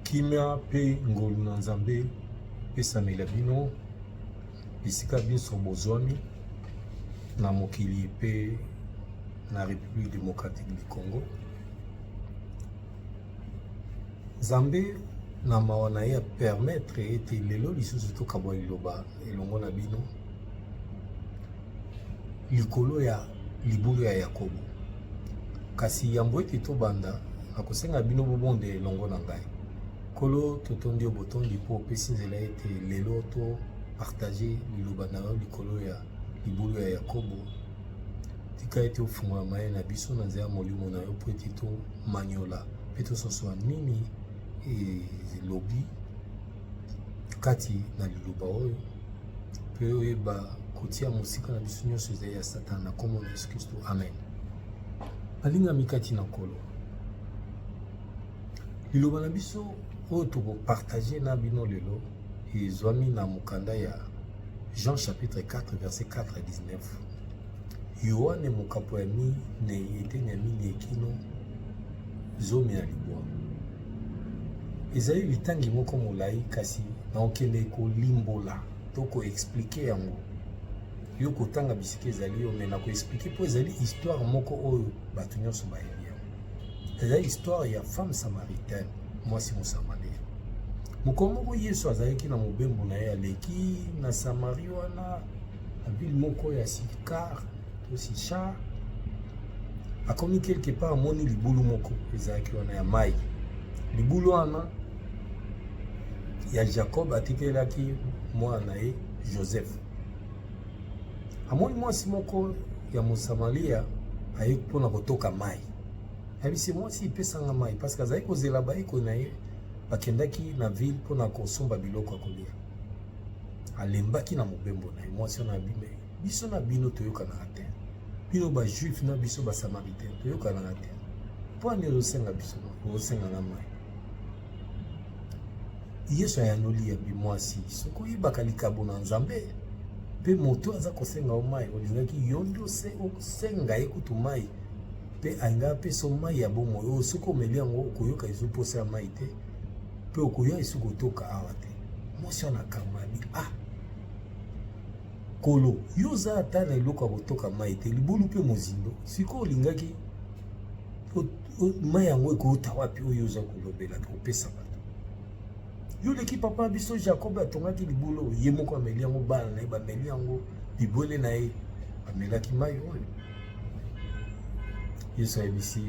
Kimia pe ngolu na Nzambe pesa bino bisika biso bozwami na mokili pe na République démocratique du Congo. Nzambe na mawana ya permettre ete lelo lisusu tokabwa liloba elongo na bino likolo ya libulu ya Yakobo. Kasi yambo ete tobanda akosenga bino bobonde elongo na ngai. Kolo totondi obotondi po pesi nzela ete lelo to partager liloba na yo likolo ya libulu ya Yakobo. Tika ete ofungola maye na biso na nzela molimo na yo po ete to manyola pe tososwa nini lobi kati na liloba oyo pe oyeba kotia mosika na biso nyonso eza ya Satan na kombo na Yesu Kristo. Amen. Alingami kati na nkolo liloba na biso oyo tokopartage na bino lelo ezwami na mokanda ya Jean chapitre 4 verset 4 à 19. Yohane mokapo ya mine eteni ya mine ekino zomi na libwa. Ezali litangi moko molai kasi na okende kolimbola to ko expliquer yango. Yo kotanga bisika ezali yo mena ko expliquer po ezali histoire moko oyo bato nyonso bayebi yango. Ezali histoire ya femme samaritaine, mwasi mosamaria. Mokomoko Yesu azalaki na mobembo na ye aleki na Samarie wana na ville moko ya Sikar to Sichar. Akomi quelque part amoni libulu moko ezalaki wana ya mai. Libulu wana ya Jacob atikelaki mwana ye Joseph. Amoni mwasi moko ya Mosamaria aye mpona kotoka mai. Abisi mwasi ipesanga mai parce que azali kozela baiko na ye bakendaki na ville mpona kosomba biloko ya kolia. Alembaki na mobembo na ye mwasi wana abime. Biso na bino toyokanaka te. Bino ba juif na biso ba samaritain toyokanaka te. Po ani osenga biso osenga na mai. Yesu ayanoli ya bimwasi soko yebaka likabo na Nzambe pe moto aza kosenga o mai olingaki yondo osenga ye kutu mai pe anga pe so mai ya bomo oyo soko omeli yango okoyoka ezoposa ya mai te pe okoya esu kotoka awa te. Mwasi wana akambi kolo yo za ata na eloko ya kotoka mai te libulu pe mozindo siko olingaki mai yango ekouta wapi oyo oza kolobela kopesa bato. Yo leki papa biso Jacob atongaki libulu ye moko ameli yango bana na ye bameli yango bibwele na ye amelaki mai oyo. Yesu ayebisi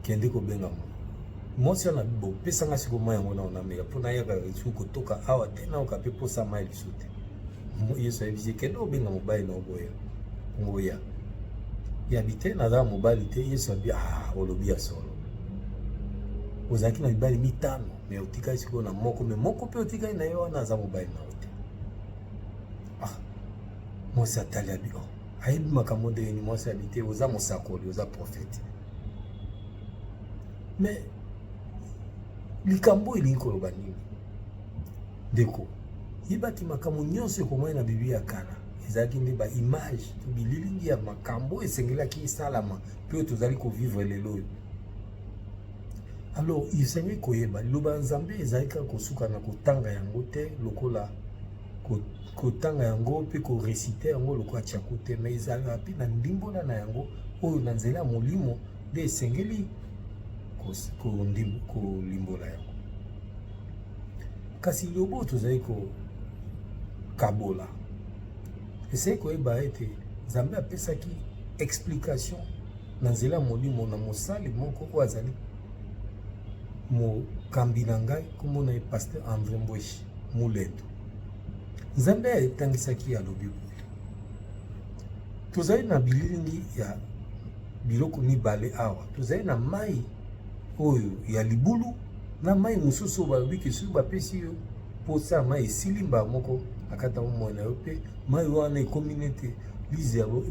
kende kobenga mo mwasi wana bo pesanga siko mai yango na onamela mpona yaka esu kotoka awa te na okape posa mai lisu te. Yesu ayebisi kende obenga mobali na oboya ngoya ya bite naza mobali te. Yesu abi olobi ya solo ozalaki na mibali mitano me otikali sikoyo na moko me moko pe otikali na ye wana aza mobali na yo te. Mwasi atali abi ayebi makambo ndeni. Mwasi abi te oza mosakoli oza profete me likambo elingi koloba nini ndeko yebaki makambo nyonso ekomai na Biblia ya kala ezalaki nde baimage to bililingi ya makambo esengelaki esalama mpe tozali kovivre lelo oyo. Alors isengi koyeba liloba Nzambe ezali kaka kosuka na kotanga yango te lokola kotanga yango mpe koresite yango lokola tiako te me ezalaka mpe na ndimbola na yango oyo na nzela ya molimo nde esengeli kolimbola yango. Kasi lobo tozali kokabola esengeli koyeba ete Nzambe apesaki explication na nzela ya molimo na mosali moko oyo azali mokambi na ngai kombo na ye Pasteur André Mbweshi Mulendo. Nzambe atangisaki alobi tozali na bililingi ya biloko mibale awa. Tozali na mai oyo ya libulu na mai mosusu balobi ke soki bapesi yo posa mai esili mba moko akata bomoi na yo pe mai wana ekomi nete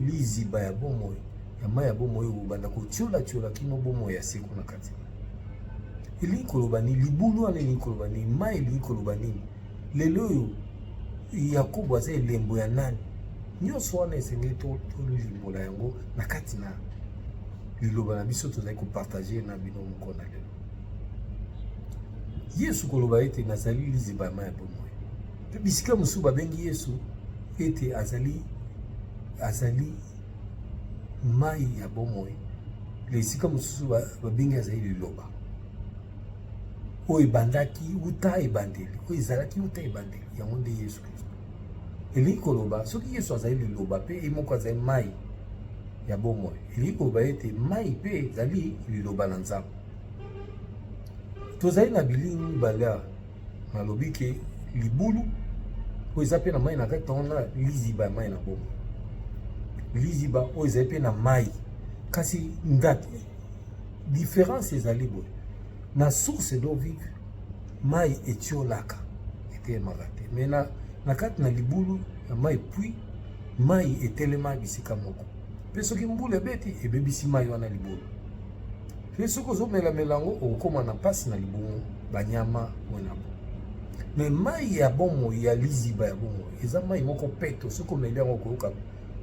liziba ya bomoi ya mai ya bomoi oyo banda kotiola kino bomoi ya seko na kati. Elingi koloba nini libulu wana elingi koloba nini mai elingi koloba nini lelo oyo Yakobo aza elembo ya nani nyonso wana esengeli tolimbola yango na kati na liloba na biso tozali kopartage na bino moko na lelo. Yesu koloba ete nazali liziba ya mai ya bomoi. Pe bisika mosusu babengi Yesu ete azali mai ya bomoi. Lesika mosusu babengi azali liloba oyo ebandaki uta ebandeli, oyo ezalaki uta ebandeli, yango nde Yesu Kristo. Elingi koloba soki Yesu azali liloba mpe ye moko azali mai ya bomoi, elingi koloba ete mai mpe ezali liloba na Nzambe. Tozali na bilingi mibale nalobi ke libulu oyo eza mpe na mai na kati na liziba ya mai na bomoi. Liziba oyo ezali mpe na mai, kasi ndate différence ezali boye. Na source d'eau vive mai etiolaka etelemaka te, me na kati na libulu ya mai puis mai etelema bisika moko, mpe soki mbula ebeti ebebisi mai wana libulu. Mpe soki ozomelamela yango okokoma na mpasi na libumu banyama monabo. Me mai ya bomoi ya liziba ya bomoi eza mai moko peto, soki omeli yango okoyoka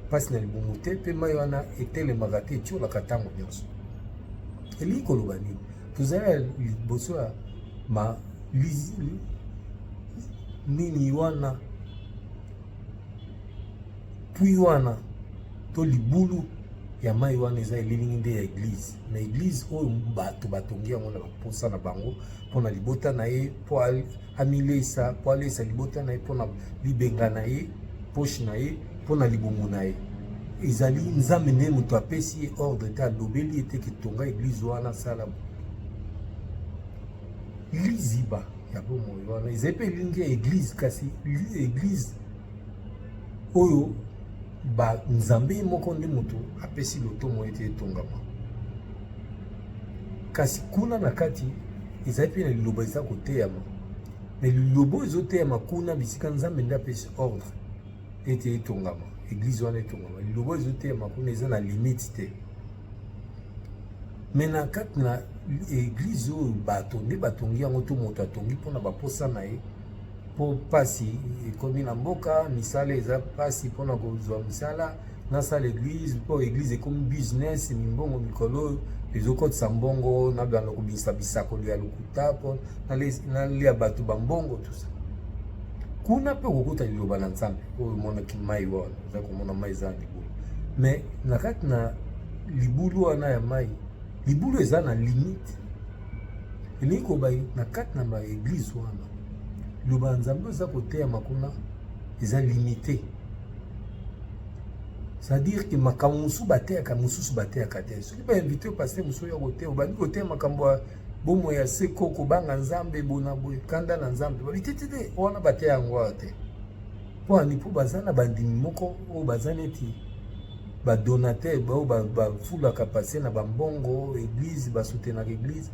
mpasi na libumu te, mpe mai wana etelemaka te, etiolaka ntango nyonso. Elingi koloba nini? Tozali liboso ya nini wana puis wana to libulu ya mai wana eza elilingi nde ya eglize. Na eglize oyo bato batongi yango na baposa na bango mpona libota na ye, mpo amilesa, mpo alesa libota na ye, mpona libenga na ye, poshe na ye, mpona libumu na ye. Ezali Nzambe nde moto apesi ye ordre te, alobeli ete ketonga eglize wana sala liziba ya bomoi wana. Ezali mpe elingi ya eglize, kasi eglize oyo Nzambe moko nde moto apesi lotomo ete etongama. Kasi kuna na kati ezali mpe na liloba eza koteyama, me liloba ezoteyama kuna bisika Nzambe nde apesi ordre ete etongama, eglize wana etongama. Liloba ezoteyama kuna eza na limite te. Me na kati na eglize oyo bato nde batongi yango, to moto atongi mpona baposa na ye, mpo pasi ekomi na mboka, misala eza pasi mpona kozwa misala nasala eglize, mpo eglize ekomi business, mimbongo mikolo ezokotisa mbongo na banda kobimisa bisakoli ya lokuta mpo nalia bato bambongo tusa. Kuna mpe okokuta liloba na Nzambe oyo monaki mai wana, oza komona mai eza na libulu. Me na kati na libulu wana ya mai, libulu eza na limite. Elingi kobai na kati na baeglize wana liloba ya Nzambe eza koteyama kuna eza limité. C'est-à-dire que makambo mosusu bateyaka, mosusu bateyaka te. Soki bainvite paster mosusu ya koteya, obandi koteya makambo ya bomoi ya seko, kobanga Nzambe bona boye, kanda na Nzambe, babitete te wana bateya yango te. Mpo ani mpo baza na bandimi moko oyo baza neti badonateur bao bafulaka paster na bambongo eglize, basoutenaka eglize.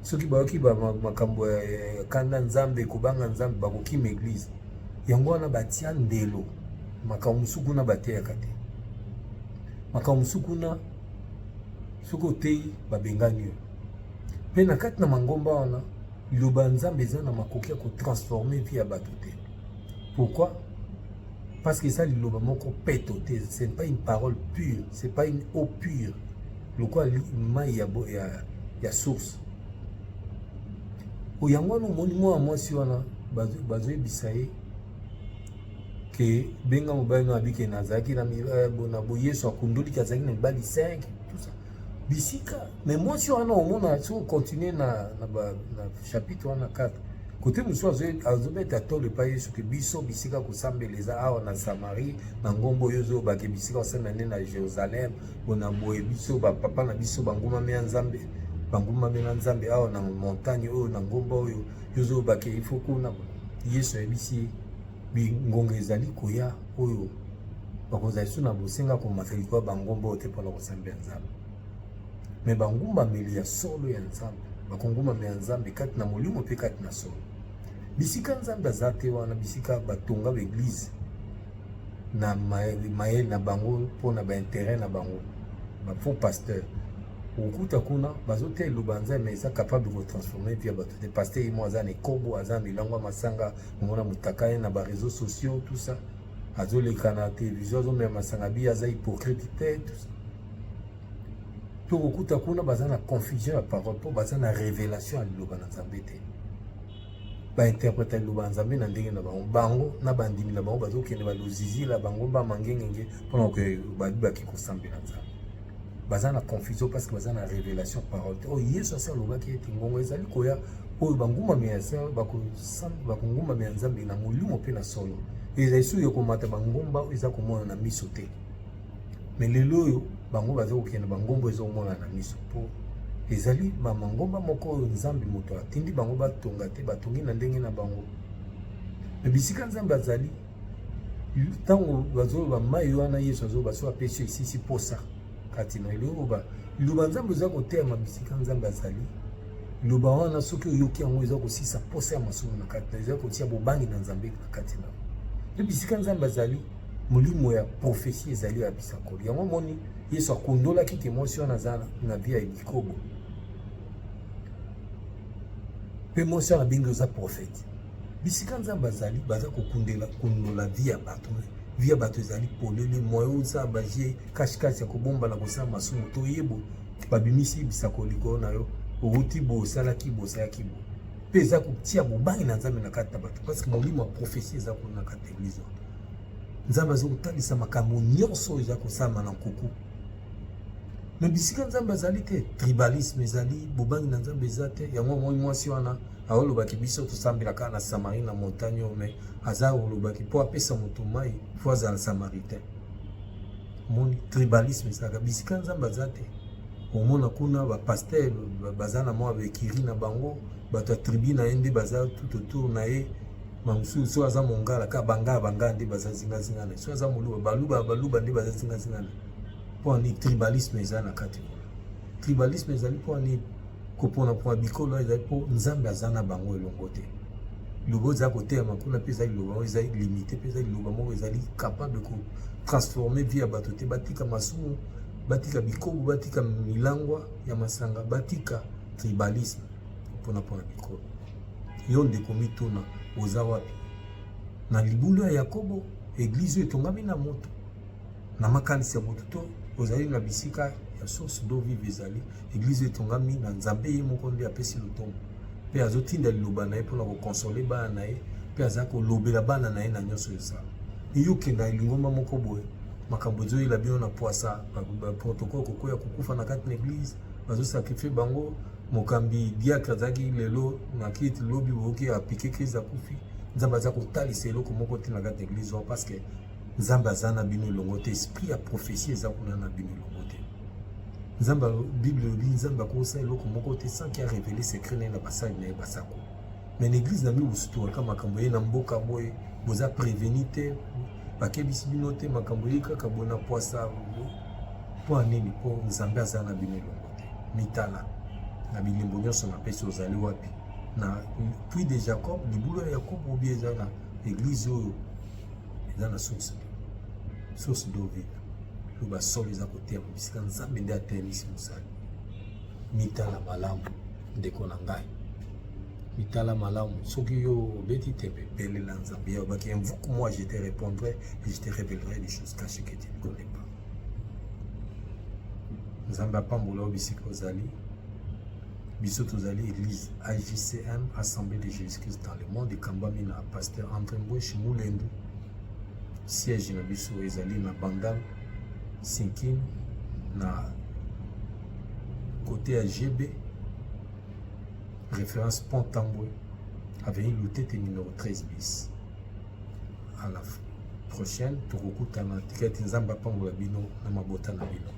Soki bayoki makambo ya kanda Nzambe, kobanga Nzambe, bakokima eglize. Yango wana batia ndelo, makambo mosusu kuna bateyaka te. Makambo mosusu kuna soki oteyi babengani yo. Mpe na kati na mangomba wana liloba ya Nzambe eza na makoki ya kotransforme vie ya bato te. Pourquoi? Parce que ça liloba moko peto te, ce n'est pas une parole pure, c'est pas une eau pure. Lokwa mai ya source. Oyango wana omoni mwana mwasi wana bazoyebisa ye ke benga mobali no abike nazalaki na bo Yesu akundoliki azalaki na mibali 5 tout ça bisika. Mais mwasi wana omona so continue na chapitre wana 4 kote mosusu azobeta tole pa Yesu ke biso bisika kosambeleza awa na Samarie na ngombo oyo ozobake bisika osala nde na Jérusalem bona boye biso bapapa na biso bangumami ya Nzambe, bangumami na Nzambe awa na montagne oyo na ngomba oyo yozobake ifo kuna. Yesu ayebisi bingonga ezali koya oyo bakozali so na bosenga komakeli kwa bangomba oyo te mpona kosambela Nzambe. Me bangumbameli ya solo ya Nzambe, bakongumbameli ya Nzambe kati na molimo mpe kati na solo. Bisika Nzambe aza te wana, bisika batonga baeglize na mayele na bango mpona bainteret na bango, bafaux pasteur. Okuta kuna bazoteya liloba Nzambe eza capable de transformer vie ya bato te. Pasteur ye mo aza na ekobo, aza milangwa masanga, omona mutaka ye na bareseaux sociaux tout ça, azoleka na télévision azomema masanga bi aza hypocrite te tout ça. To okuta kuna baza na confusion ya parole, po baza na révélation ya liloba na Nzambe te. bainterpreta liloba nzambe na ndenge na bango bango na bandimi na bango bazokende balozizila bango bamangengenge mpona ke babaki kosambela nzambe baza na confusion parce que baza na révélation parole te oyo yesu asi alobaki ete ngongo ezali koya oyo bangumami ya se bakongumami ya nzambe na molimo mpe na solo ezali soki ekomata bangomba oyo eza komona na miso te me lelo oyo bango baza kokende bangomba ezokomona na miso mpo ezali bamangomba moko oyo nzambe moto atindi bango batonga te batongi na ndenge na bango me bisika nzambe azali ntango bazoloba mai wana yesu azoloba so apesi esisi posa kati na liloba liloba nzambe eza kotema bisika nzambe azali liloba wana soki oyoki yango eza kosisa posa ya masumu na kati na eza kotia bobangi na nzambe na kati na mpe bisika nzambe azali molimo ya profesie ezali ya bisakoli yango moni yesu akondolaki ke mwasi wana aza na bia ya bikobo mpe mwasi wana abengi oza profete bisika nzambe azali baza kokondola vi ya bato vi ya bato ezali polele moyo oza baje kashikashi ya kobomba na kosala masumu toyebo babimisi bisakoli ko na yo outi bo osalaki bosalaki bo mpe eza kotia bobangi na nzambe na kati na bato parce que molimo ya profesie eza kuna na kati ya eglize nzambe aza kotalisa makambo nyonso oyo eza kosalama na nkuku me bisika nzambe azali te tribalisme ezali bobangi na nzambe eza te yango moi mwasi wana aolobaki biso tosambelaka na Samarie na montagne oyo me aza olobaki mpo apesa moto mai fo azala samaritain moni tribalisme ezalaka bisika nzambe aza te omona kuna bapaster baza na mwa bekiri na bango bato ya tribu na ye nde baza tout autour na ye mamususu so aza mongala ka banga nde baza zingazinga na so aza moluba baluba nde baza zingazinga na mpo ani tribalisme eza na kati tribalisme ezali mpo ani kopona mpo bikolo ezali mpo nzambe aza na bango elongo te liloba eza kotema kuna mpe ezali liloba ezali limité mpe ezali liloba moko ezali capable de kotransforme vie ya bato te batika masumu batika bikobo batika milangwa ya masanga batika tribalisme mpona bikolo yo ndeko mituna oza wapi na libulu ya Yakobo eglize etongami na moto na makanisi ya moto to ozali na bisika ya source d'eau vive ezali eglize etongami na nzambe ye moko nde apesi lotombo mpe azotinda liloba na ye mpona kokonsole bana na ye mpe aza kolobela bana na ye na nyonso esala eyokenda lingomba moko boye makambo ezoyela bino na poasa baprotokole kokoya kokufa na kati na eglize bazosakrifie bango mokambi diacre azalaki lelo na kiti lobi boyoki apike krize akufi nzambe aza kotalisa eloko moko te na kati na eglize wana parce que nzambe aza na bino elongo te esprit ya prophétie eza kuna na bino elongo te nzambe bible elobi nzambe akosala eloko moko te sans ki arévele secret na ye na basali na ye basako mais na eglize na bino bosutuaka makambo ye na mboka boye boza préveni te bakebisi bino te makambo ye kaka boye na poasa mpo anini mpo nzambe aza na bino elongo te mitala na bilembo nyonso napesi ozali wapi na puits de Jacob libulu ya Yakobo obi eza na eglize oyo eza na source d'eau vive loba solo eza kotema bisika nzambe nde atemisi mosali mitala malamu ndeko na ngai mitala malamu soki yo obeti tembe belela nzambe ya obaki invoque moi je te répondrai et je te révélerai des choses cachées que tu ne connais pas nzambe apambola oyo bisika ozali biso tozali église AJCM Assemblée de Jésus-Christ dans le monde ekambami na pasteur André Mbweshi Mulendu siège na biso ezali na Bandal Sinkin na côté ya GB référence Pont Tambwe avenue Lutete numéro 13 bis à la prochaine tokokutana tikati nzambe apambola bino na mabota na bino